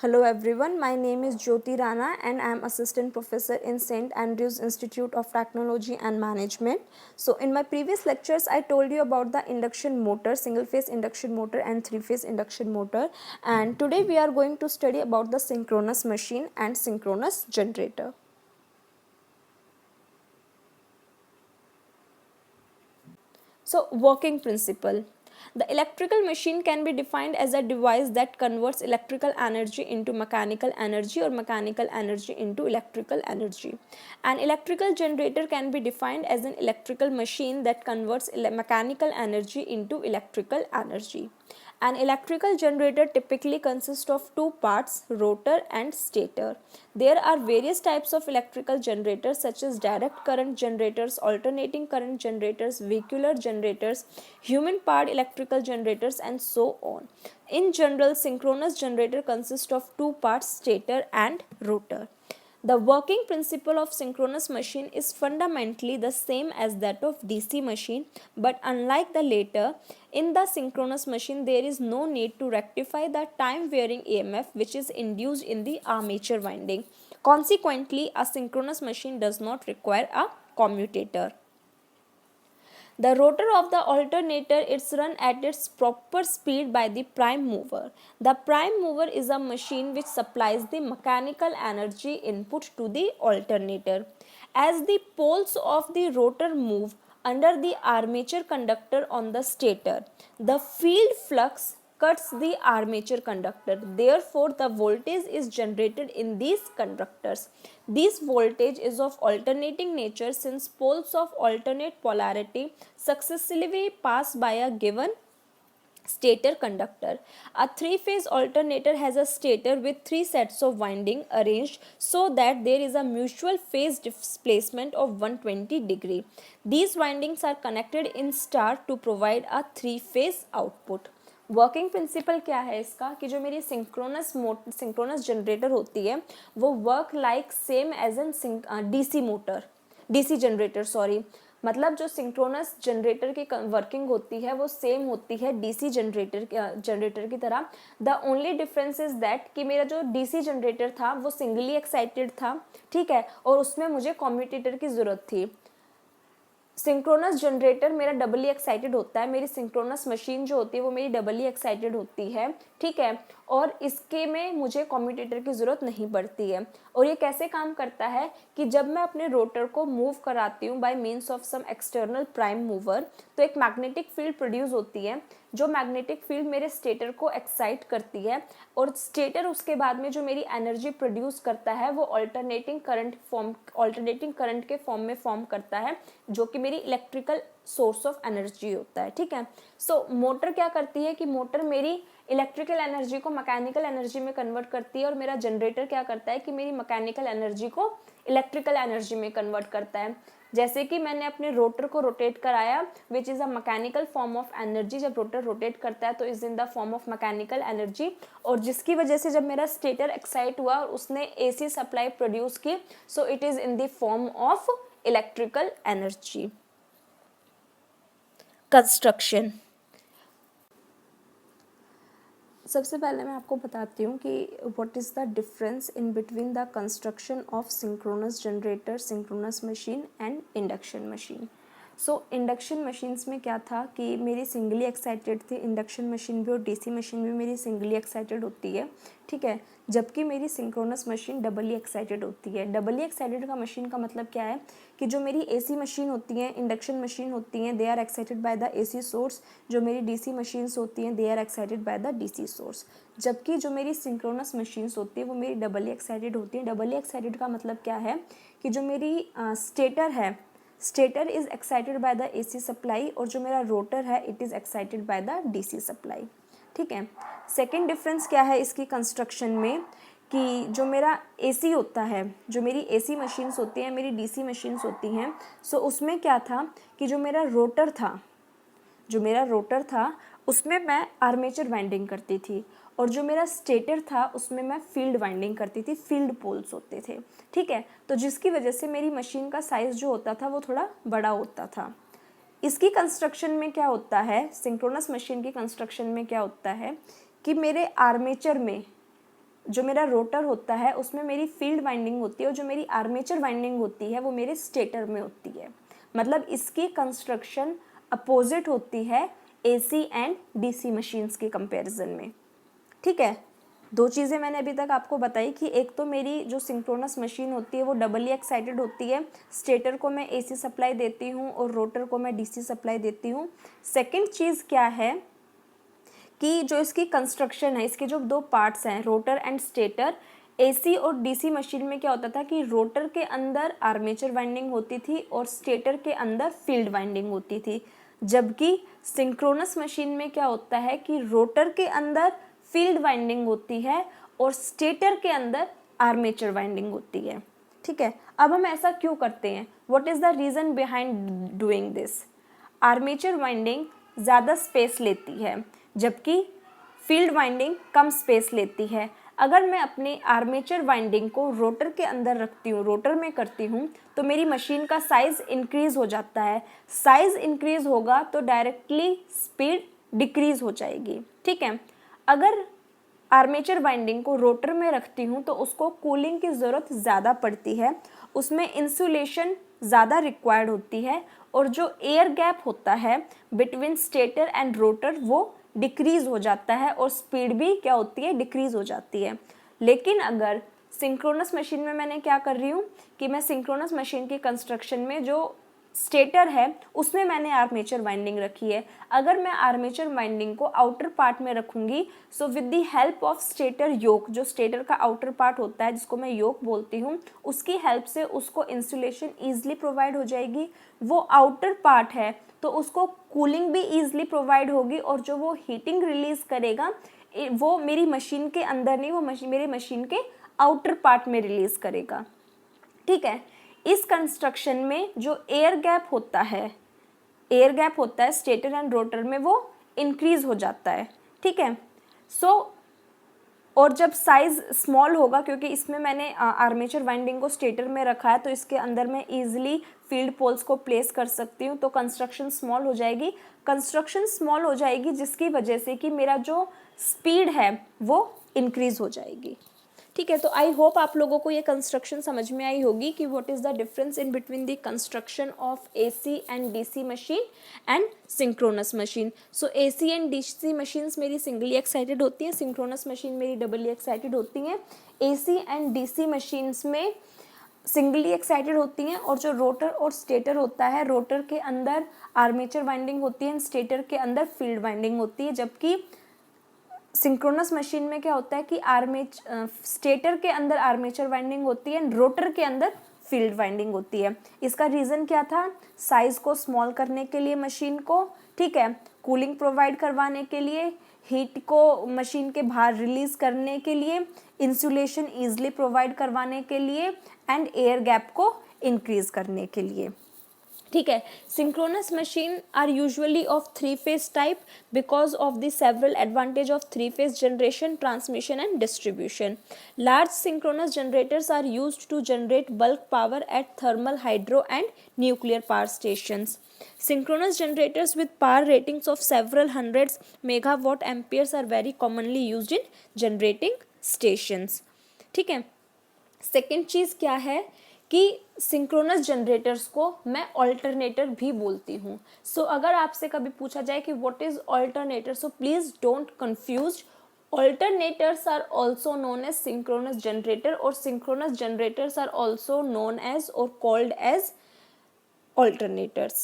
Hello everyone, my name is Jyoti Rana and I am assistant professor in St. Andrews Institute of Technology and Management. So in my previous lectures I told you about the induction motor, single phase induction motor and three phase induction motor, and today we are going to study about the synchronous machine and synchronous generator. So working principle. The electrical machine can be defined as a device that converts electrical energy into mechanical energy or mechanical energy into electrical energy. An electrical generator can be defined as an electrical machine that converts mechanical energy into electrical energy. An electrical generator typically consists of two parts, rotor and stator. There are various types of electrical generators such as direct current generators, alternating current generators, vehicular generators, human powered electrical generators, and so on. In general, synchronous generator consists of two parts, stator and rotor. The working principle of synchronous machine is fundamentally the same as that of DC machine, but unlike the latter, in the synchronous machine there is no need to rectify the time varying EMF which is induced in the armature winding. Consequently, a synchronous machine does not require a commutator. The rotor of the alternator is run at its proper speed by the prime mover. The prime mover is a machine which supplies the mechanical energy input to the alternator. As the poles of the rotor move under the armature conductor on the stator, the field flux cuts the armature conductor. Therefore, the voltage is generated in these conductors. This voltage is of alternating nature since poles of alternate polarity successively pass by a given stator conductor. A three-phase alternator has a stator with three sets of winding arranged so that there is a mutual phase displacement of 120 degree. These windings are connected in star to provide a three-phase output. Working principle क्या है इसका कि जो मेरी synchronous generator होती है वो work like same as an DC motor, DC generator sorry, मतलब जो सिंक्रोनस जनरेटर की वर्किंग होती है वो सेम होती है डीसी जनरेटर की तरह. The only difference is that कि मेरा जो डीसी जनरेटर था वो सिंगली एक्साइटेड था, ठीक है, और उसमें मुझे कम्यूटेटर की ज़रूरत थी. सिंक्रोनस जनरेटर मेरा डबली एक्साइटेड होता है, मेरी सिंक्रोनस मशीन जो होती है वो मेरी डबली एक्साइटेड होती है, ठीक है, और इसके में मुझे कम्यूटेटर की ज़रूरत नहीं पड़ती है. और ये कैसे काम करता है कि जब मैं अपने रोटर को मूव कराती हूँ by means of some external prime mover, तो एक मैग्नेटिक फील्ड प्रोड्यूस होती है. जो मैग्नेटिक फील्ड मेरे स्टेटर को एक्साइट करती है और स्टेटर उसके बाद में जो मेरी एनर्जी प्रोड्यूस करता है वो ऑल्टरनेटिंग करंट के फॉर्म में फॉर्म करता है, जो कि मेरी इलेक्ट्रिकल सोर्स ऑफ एनर्जी होता है, ठीक है. सो मोटर क्या करती है कि मोटर मेरी इलेक्ट्रिकल एनर्जी को मैकेनिकल एनर्जी में कन्वर्ट करती है और मेरा जनरेटर क्या करता है कि मेरी मैकेनिकल एनर्जी को इलेक्ट्रिकल एनर्जी में कन्वर्ट करता है. जैसे कि मैंने अपने रोटर को रोटेट कराया which is a mechanical form of energy. जब रोटर रोटेट करता है तो is in the form of mechanical energy, और जिसकी वजह से जब मेरा स्टेटर एक्साइट हुआ और उसने एसी सप्लाई प्रोड्यूस की, so it is in the form of electrical energy. Construction. सबसे पहले मैं आपको बताती हूँ कि what is the difference in between the construction of synchronous generator, synchronous machine and induction machine. So induction machines में क्या था कि मेरी सिंगली एक्साइटेड थी, इंडक्शन मशीन भी और डीसी मशीन भी मेरी सिंगली एक्साइटेड होती है, ठीक है, जबकि मेरी सिंक्रोनस मशीन डबली एक्साइटेड होती है. डबली एक्साइटेड का मशीन का मतलब क्या है कि जो मेरी एसी मशीन होती हैं, इंडक्शन मशीन होती हैं, they are excited by the AC source. जो मेरी डीसी मशीन्स होती हैं they are excited by the DC source. जबकि जो मेरी सिंक्रोनस मशीन्स होती है वो मेरी डबली एक्साइटेड होती है. डबली एक्साइटेड का मतलब क्या है कि जो मेरी स्टेटर है, stator is excited by the AC supply और जो मेरा रोटर है it is excited by the DC supply, ठीक है. सेकेंड डिफरेंस क्या है इसकी कंस्ट्रक्शन में कि जो मेरा एसी होता है, जो मेरी एसी मशीन्स होती हैं, मेरी डीसी मशीन्स होती हैं, सो उसमें क्या था कि जो मेरा रोटर था उसमें मैं आर्मेचर वाइंडिंग करती थी और जो मेरा स्टेटर था उसमें मैं फील्ड वाइंडिंग करती थी, फील्ड पोल्स होते थे, ठीक है. तो जिसकी वजह से मेरी मशीन का साइज़ जो होता था वो थोड़ा बड़ा होता था. इसकी कंस्ट्रक्शन में क्या होता है, सिंक्रोनस मशीन की कंस्ट्रक्शन में क्या होता है कि मेरे आर्मेचर में जो मेरा रोटर होता है उसमें मेरी फील्ड वाइंडिंग होती है और जो मेरी आर्मेचर वाइंडिंग होती है वो मेरे स्टेटर में होती है। मतलब इसकी कंस्ट्रक्शन अपोजिट होती है एसी एंड डीसी मशीन्स के कंपैरिजन में। ठीक है, दो चीज़ें मैंने अभी तक आपको बताई कि एक तो मेरी जो सिंक्रोनस मशीन होती है वो डबली एक्साइटेड होती है, स्टेटर को मैं एसी सप्लाई देती हूँ और रोटर को मैं डीसी सप्लाई देती हूँ। सेकंड चीज़ क्या है कि जो इसकी कंस्ट्रक्शन है, इसके जो दो पार्ट्स हैं रोटर एंड स्टेटर, एसी और डीसी मशीन में क्या होता था कि रोटर के अंदर आर्मेचर वाइंडिंग होती थी और स्टेटर के अंदर फील्ड वाइंडिंग होती थी, जबकि सिंक्रोनस मशीन में क्या होता है कि रोटर के अंदर फील्ड वाइंडिंग होती है और स्टेटर के अंदर आर्मेचर वाइंडिंग होती है। ठीक है, अब हम ऐसा क्यों करते हैं, what is the reason behind doing this. Armature winding ज़्यादा स्पेस लेती है जबकि फील्ड वाइंडिंग कम स्पेस लेती है। अगर मैं अपनी आर्मेचर वाइंडिंग को रोटर के अंदर रखती हूँ, रोटर में करती हूँ, तो मेरी मशीन का साइज़ इंक्रीज़ हो जाता है। साइज़ इंक्रीज़ होगा तो डायरेक्टली स्पीड डिक्रीज़ हो जाएगी। ठीक है, अगर आर्मेचर वाइंडिंग को रोटर में रखती हूँ तो उसको कूलिंग की ज़रूरत ज़्यादा पड़ती है, उसमें इंसुलेशन ज़्यादा रिक्वायर्ड होती है और जो एयर गैप होता है बिटवीन स्टेटर एंड रोटर वो डिक्रीज़ हो जाता है और स्पीड भी क्या होती है, डिक्रीज़ हो जाती है। लेकिन अगर सिंक्रोनस मशीन में मैंने क्या कर रही हूँ कि मैं सिंक्रोनस मशीन की कंस्ट्रक्शन में जो स्टेटर है उसमें मैंने आर्मेचर वाइंडिंग रखी है। अगर मैं आर्मेचर वाइंडिंग को आउटर पार्ट में रखूँगी so with the help of stator yoke, जो स्टेटर का आउटर पार्ट होता है जिसको मैं योक बोलती हूँ, उसकी हेल्प से उसको इंसुलेशन ईजिली प्रोवाइड हो जाएगी। वो आउटर पार्ट है तो उसको कूलिंग भी ईजिली प्रोवाइड होगी और जो वो हीटिंग रिलीज़ करेगा वो मेरी मशीन के अंदर नहीं, वो मेरी मशीन के आउटर पार्ट में रिलीज़ करेगा। ठीक है, इस कंस्ट्रक्शन में जो एयर गैप होता है स्टेटर एंड रोटर में वो इंक्रीज हो जाता है। ठीक है, और जब साइज़ स्मॉल होगा, क्योंकि इसमें मैंने आर्मेचर वाइंडिंग को स्टेटर में रखा है तो इसके अंदर मैं ईजिली फील्ड पोल्स को प्लेस कर सकती हूँ, तो कंस्ट्रक्शन स्मॉल हो जाएगी जिसकी वजह से कि मेरा जो स्पीड है वो इंक्रीज़ हो जाएगी। ठीक है, तो आई होप आप लोगों को ये कंस्ट्रक्शन समझ में आई होगी कि what is the difference in between the construction of AC and DC machine and synchronous machine. So AC and DC machines मेरी सिंगली एक्साइटेड होती हैं, सिंक्रोनस मशीन मेरी डबली एक्साइटेड होती हैं। एसी एंड डीसी मशीन्स में सिंगली एक्साइटेड होती हैं और जो रोटर और स्टेटर होता है, रोटर के अंदर आर्मेचर वाइंडिंग होती है, स्टेटर के अंदर फील्ड वाइंडिंग होती है, जबकि सिंक्रोनस मशीन में क्या होता है कि स्टेटर के अंदर आर्मेचर वाइंडिंग होती है, रोटर के अंदर फील्ड वाइंडिंग होती है। इसका रीज़न क्या था, साइज़ को स्मॉल करने के लिए मशीन को, ठीक है, कूलिंग प्रोवाइड करवाने के लिए, हीट को मशीन के बाहर रिलीज़ करने के लिए, इंसुलेशन ईजिली प्रोवाइड करवाने के लिए एंड एयर गैप को इंक्रीज़ करने के लिए। ठीक है, synchronous machine are usually of 3-phase type because of the several advantage of 3-phase generation, transmission and distribution. Large synchronous generators are used to generate bulk power at thermal, hydro and nuclear power stations. Synchronous generators with power ratings of several hundreds megawatt amperes are very commonly used in generating stations. ठीक है, second चीज़ क्या है कि synchronous generators को मैं alternator भी बोलती हूँ। सो अगर आपसे कभी पूछा जाए कि what is alternator, so please don't confuse. Alternators are also known as synchronous generator or synchronous generators are also known as or called as alternators.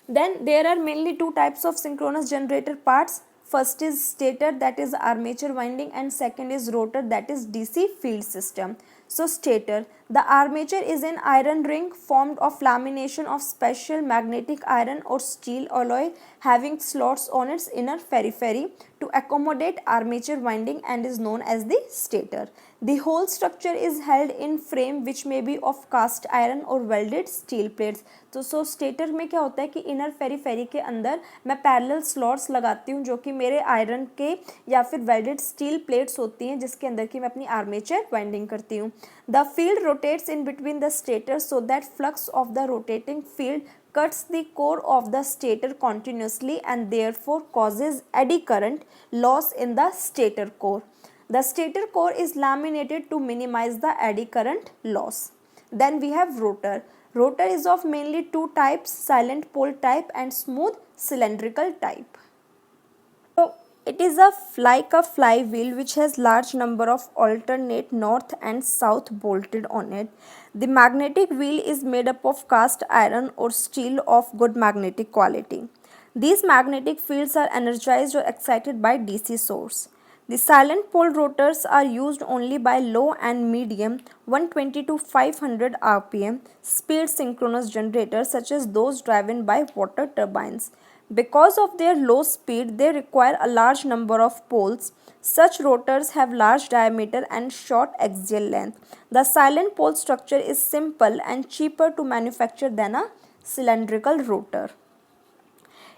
Then there are mainly two types of synchronous generator parts. First is stator, that is armature winding, and second is rotor, that is DC field system. So stator, the armature is an iron ring formed of lamination of special magnetic iron or steel alloy having slots on its inner periphery to accommodate armature winding and is known as the stator. The whole structure is held in frame which may be of cast iron or welded steel plates. तो सो stator में क्या होता है कि inner periphery के अंदर मैं parallel slots लगाती हूँ जो कि मेरे आयरन के या फिर वेल्डेड स्टील प्लेट्स होती हैं जिसके अंदर की मैं अपनी आर्मेचर वाइंडिंग करती हूँ. The field rotates in between the stator so that flux of the rotating field cuts the core of the stator continuously and therefore causes eddy current loss in the stator core. The stator core is laminated to minimize the eddy current loss. Then we have rotor. Rotor is of mainly two types, silent pole type and smooth cylindrical type. So it is like a flywheel which has large number of alternate north and south bolted on it. The magnetic wheel is made up of cast iron or steel of good magnetic quality. These magnetic fields are energized or excited by DC source. The silent pole rotors are used only by low and medium 120 to 500 rpm speed synchronous generators such as those driven by water turbines. Because of their low speed, they require a large number of poles. Such rotors have large diameter and short axial length. The silent pole structure is simple and cheaper to manufacture than a cylindrical rotor.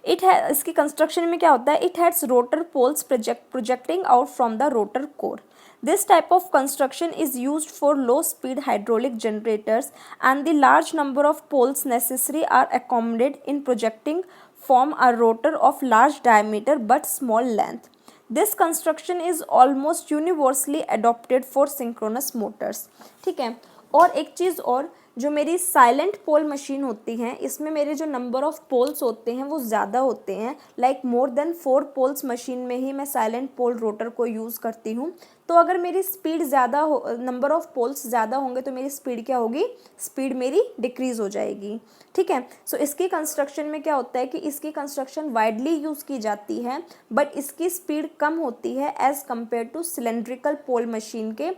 इसकी construction में क्या होता है, it has rotor poles projecting out from the rotor core. This type of construction is used for low speed hydraulic generators and the large number of poles necessary are accommodated in projecting form a rotor of large diameter but small length. This construction is almost universally adopted for synchronous motors. ठीक है. और एक चीज़ और, जो मेरी silent pole machine होती हैं इसमें मेरे जो नंबर ऑफ़ पोल्स होते हैं वो ज़्यादा होते हैं. Like more than 4 poles machine में ही मैं साइलेंट पोल रोटर को यूज़ करती हूँ. तो अगर मेरी स्पीड ज़्यादा हो, नंबर ऑफ़ पोल्स ज़्यादा होंगे तो मेरी स्पीड क्या होगी, स्पीड मेरी डिक्रीज़ हो जाएगी. ठीक है. सो इसकी कंस्ट्रक्शन में क्या होता है कि इसकी कंस्ट्रक्शन वाइडली यूज़ की जाती है बट इसकी स्पीड कम होती है as compare to cylindrical pole machine के.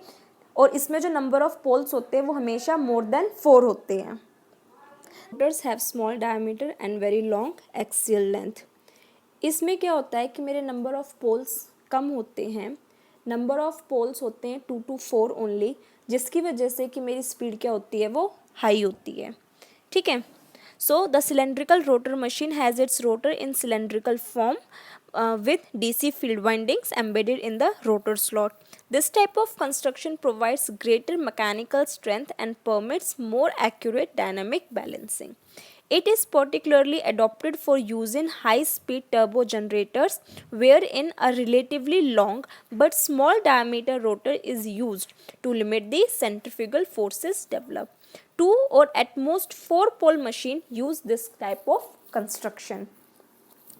और इसमें जो नंबर ऑफ़ पोल्स होते हैं वो हमेशा मोर देन 4 होते हैं. Rotors have small diameter and very long axial length. इसमें क्या होता है कि मेरे नंबर ऑफ़ पोल्स कम होते हैं, नंबर ऑफ़ पोल्स होते हैं 2 to 4 ओनली, जिसकी वजह से कि मेरी स्पीड क्या होती है वो हाई होती है. ठीक है. So the cylindrical rotor machine has its rotor in cylindrical form with DC field windings embedded in the rotor slot. This type of construction provides greater mechanical strength and permits more accurate dynamic balancing. It is particularly adopted for use in high-speed turbo generators wherein a relatively long but small diameter rotor is used to limit the centrifugal forces developed. 2 or at most 4 pole machine use this type of construction.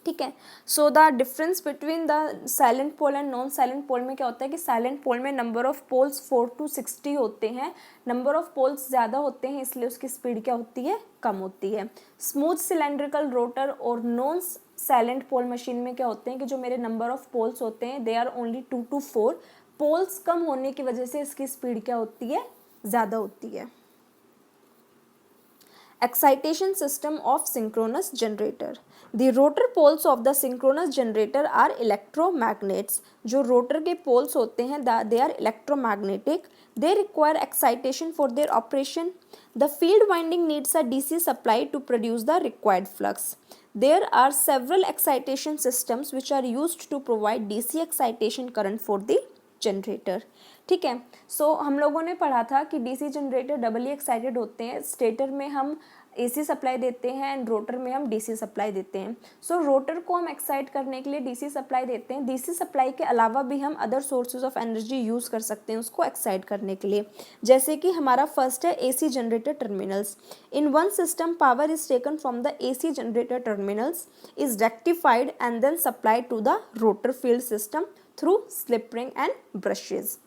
ठीक है. So the difference between the salient pole and non salient pole में क्या होता है कि silent pole में number of poles 4 to 60 होते हैं. नंबर ऑफ़ पोल्स ज़्यादा होते हैं इसलिए उसकी स्पीड क्या होती है, कम होती है. स्मूथ सिलेंड्रिकल रोटर और नॉन साइलेंट पोल मशीन में क्या होते हैं कि जो मेरे नंबर ऑफ़ पोल्स होते हैं they are only 2 to 4. Poles कम होने की वजह से इसकी स्पीड क्या होती है, ज़्यादा होती है. Excitation system of synchronous generator. The rotor poles of the synchronous generator are electromagnets. जो रोटर के पोल्स होते हैं they are electromagnetic. They require excitation for their operation. The field winding needs a DC supply to produce the required flux. There are several excitation systems which are used to provide DC excitation current for the generator. ठीक है. So हम लोगों ने पढ़ा था कि DC generator डबली excited होते हैं. स्टेटर में हम एसी सप्लाई देते हैं एंड रोटर में हम डीसी सप्लाई देते हैं. सो रोटर को हम एक्साइट करने के लिए डीसी सप्लाई देते हैं. डीसी सप्लाई के अलावा भी हम other sources of energy use कर सकते हैं उसको एक्साइट करने के लिए. जैसे कि हमारा फर्स्ट है AC generator terminals. In one system power is taken from the AC generator terminals, is rectified and then supplied to the rotor field system through slip ring and brushes.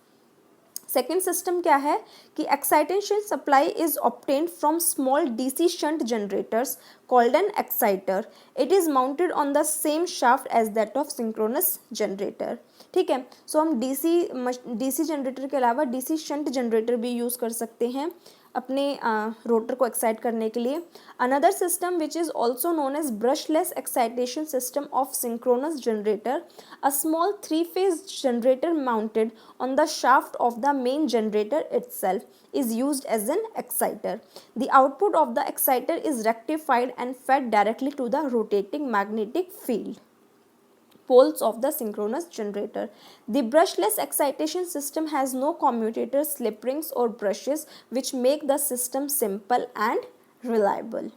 Second system क्या है कि excitation supply is obtained from small DC shunt generators called an exciter. It is mounted on the same shaft as that of synchronous generator. ठीक है. So हम DC generator के अलावा DC shunt generator भी use कर सकते हैं अपने रोटर को एक्साइट करने के लिए. Another system which is also known as brushless excitation system of synchronous generator, a small 3-phase generator mounted on the shaft of the main generator itself is used as an exciter. The output of the exciter is rectified and fed directly to the rotating magnetic field poles of the synchronous generator. The brushless excitation system has no commutators, slip rings or brushes which make the system simple and reliable.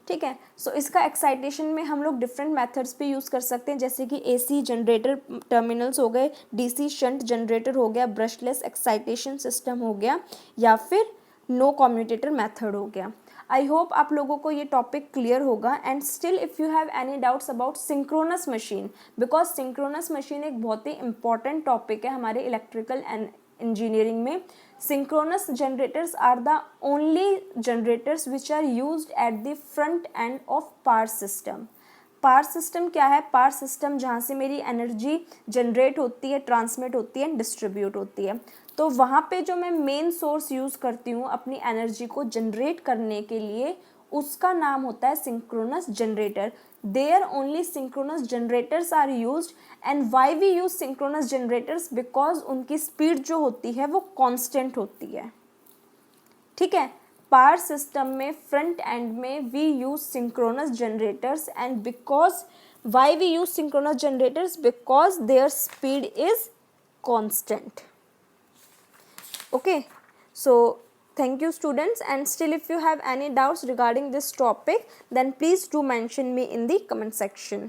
ठीक है। सो इसका excitation में हम लोग different methods भी use कर सकते हैं, जैसे कि एसी जनरेटर टर्मिनल्स हो गए, डीसी शंट जनरेटर हो गया, ब्रशलेस एक्साइटेशन सिस्टम हो गया, या फिर नो कम्यूटेटर मेथड हो गया। आई होप आप लोगों को ये टॉपिक क्लियर होगा। And still if you have any doubts about synchronous machine, because synchronous machine एक बहुत ही इंपॉर्टेंट टॉपिक है हमारे इलेक्ट्रिकल एंड इंजीनियरिंग में। synchronous generators are the only generators which are used at the front end of power system. Power system क्या है? Power system जहाँ से मेरी एनर्जी जनरेट होती है, ट्रांसमिट होती है, डिस्ट्रीब्यूट होती है। तो वहाँ पे जो मैं मेन सोर्स यूज़ करती हूँ अपनी एनर्जी को जनरेट करने के लिए, उसका नाम होता है synchronous generator. There only synchronous generators are used. And why we use synchronous generators? Because उनकी स्पीड जो होती है वो कांस्टेंट होती है। ठीक है, पावर सिस्टम में फ्रंट एंड में we use synchronous generators. And because why we use synchronous generators? Because their speed is constant. Okay, so thank you students, and still if you have any doubts regarding this topic, then please do mention me in the comment section.